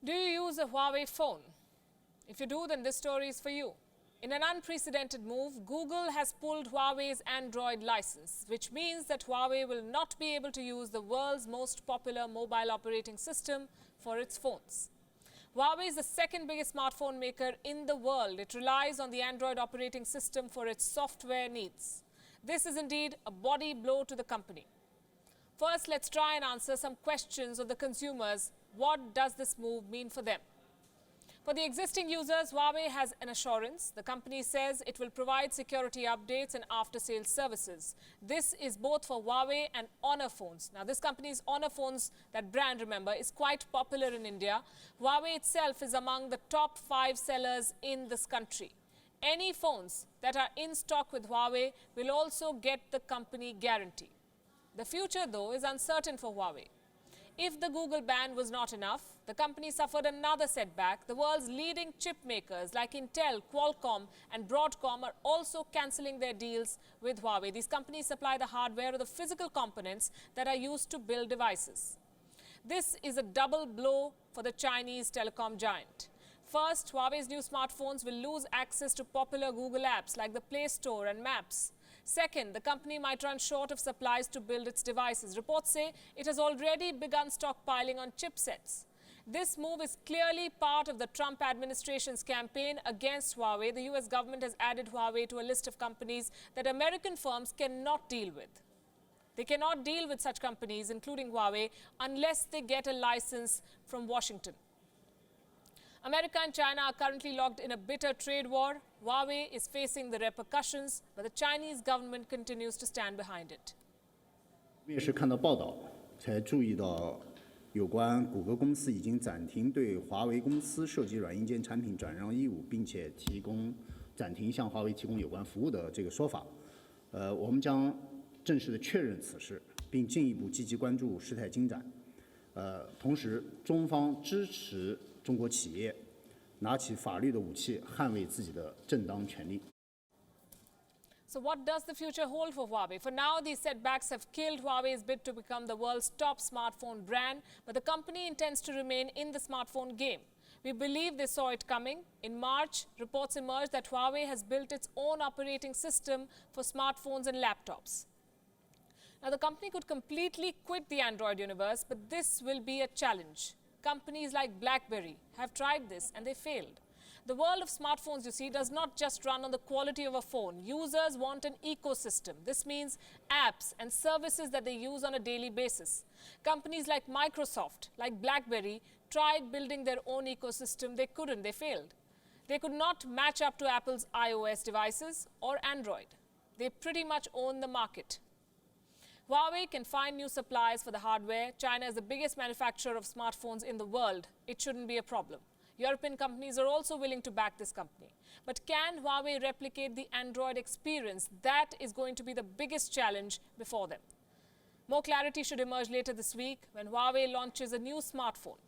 Do you use a Huawei phone? If you do, then this story is for you. In an unprecedented move, Google has pulled Huawei's Android license, which means that Huawei will not be able to use the world's most popular mobile operating system for its phones. Huawei is the second biggest smartphone maker in the world. It relies on the Android operating system for its software needs. This is indeed a body blow to the company. First, let's try and answer some questions of the consumers. What does this move mean for them? For the existing users, Huawei has an assurance. The company says it will provide security updates and after-sales services. This is both for Huawei and Honor phones. Now, this company's Honor phones, that brand, remember, is quite popular in India. Huawei itself is among the top 5 sellers in this country. Any phones that are in stock with Huawei will also get the company guarantee. The future, though, is uncertain for Huawei. If the Google ban was not enough, the company suffered another setback. The world's leading chip makers like Intel, Qualcomm and Broadcom are also cancelling their deals with Huawei. These companies supply the hardware or the physical components that are used to build devices. This is a double blow for the Chinese telecom giant. First, Huawei's new smartphones will lose access to popular Google apps like the Play Store and Maps. Second, the company might run short of supplies to build its devices. Reports say it has already begun stockpiling on chipsets. This move is clearly part of the Trump administration's campaign against Huawei. The US government has added Huawei to a list of companies that American firms cannot deal with. They cannot deal with such companies, including Huawei, unless they get a license from Washington. America and China are currently locked in a bitter trade war. Huawei is facing the repercussions, but the Chinese government continues to stand behind it. 我也是看到报道才注意到，有关谷歌公司已经暂停对华为公司涉及软硬件产品转让义务，并且暂停向华为提供有关服务的这个说法。我们将正式的确认此事，并进一步积极关注事态进展。同时，中方支持中国企业拿起法律的武器，捍卫自己的正当权利。 So what does the future hold for Huawei? For now, these setbacks have killed Huawei's bid to become the world's top smartphone brand, but the company intends to remain in the smartphone game. We believe they saw it coming. In March, reports emerged that Huawei has built its own operating system for smartphones and laptops. Now, the company could completely quit the Android universe, but this will be a challenge. Companies like BlackBerry have tried this and they failed. The world of smartphones, you see, does not just run on the quality of a phone. Users want an ecosystem. This means apps and services that they use on a daily basis. Companies like Microsoft, like BlackBerry, tried building their own ecosystem. They couldn't, they failed. They could not match up to Apple's iOS devices or Android. They pretty much own the market. Huawei can find new suppliers for the hardware. China is the biggest manufacturer of smartphones in the world. It shouldn't be a problem. European companies are also willing to back this company. But can Huawei replicate the Android experience? That is going to be the biggest challenge before them. More clarity should emerge later this week when Huawei launches a new smartphone.